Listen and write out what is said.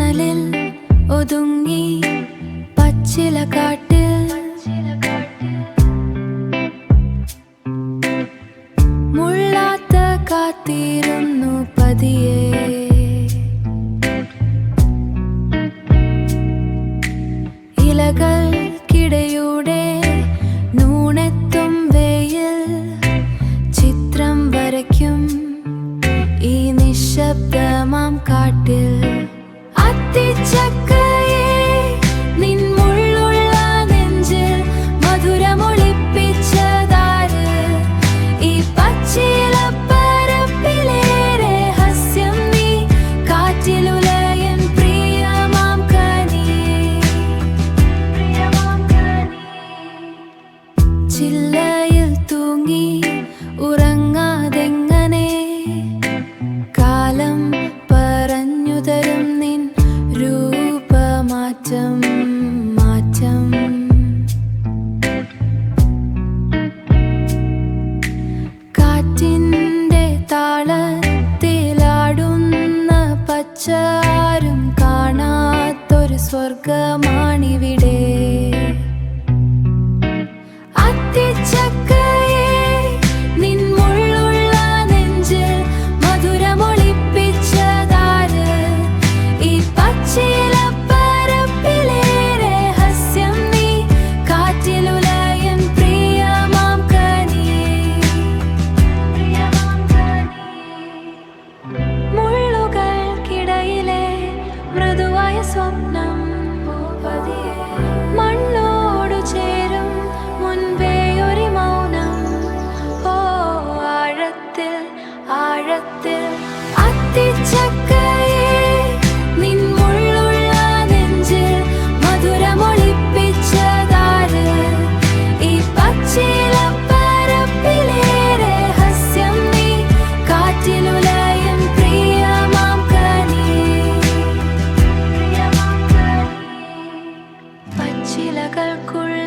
തണലിൽ ഒതുങ്ങി പച്ചില കാട്ടിൽ മുള്ളാത്ത കാത്തിരുന്നു പതിയെ. ഇലകൾക്കിടയുടെ നൂണെത്തും വെയിൽ ചിത്രം വരയ്ക്കും ഈ നിശബ്ദമാം കാട്ടിൽ. അത്തിച്ചക്കയെ നിൻ മുള്ളുള്ള നെഞ്ചിൽ മധുരമൊളിപ്പിച്ചതാര്? ഈ പച്ചിലപ്പരപ്പിലെ രഹസ്യം നീ കാറ്റിലുലയൻ പ്രിയമാം കനിയേ. ചില്ലയിൽ തൂങ്ങി ഉറങ്ങാതെങ്ങനെ കാലം പറഞ്ഞു തരും നിൻ രൂപമാറ്റം മാറ്റം. കാറ്റിൻ്റെ താളത്തിലാടുന്ന പച്ചാരും കാണാത്തൊരു സ്വർഗമാണിവിടെ. അത്തിച്ചക്കയെ നിൻ മുള്ളുള്ള നെഞ്ചിൽ മധുരമൊളിപ്പിച്ചതാര്? ഈ പച്ചിലപ്പരപ്പിലെ രഹസ്യം നീ കാറ്റിലുലയൻ പ്രിയമാം കനിയേ. മുള്ളുകൾക്കിടയിലെ മൃദുവായ സ്വപ്നം മണ്ണോടു ചേരും മുൻപേ ഒരു മൗനം. ഓ ആഴത്തിൽ ആഴത്തിൽ അത്തിച്ചക്കയെ നിൻ മുള്ളുള്ള നെഞ്ചിൽ മധുരമൊളിപ്പിച്ചതാര്? ഈ പച്ചിലപ്പരപ്പിലെ രഹസ്യം നീ കാറ്റിലുലയൻ പ്രിയമാം കനിയേ. പച്ചിലകൾക്കുള്ള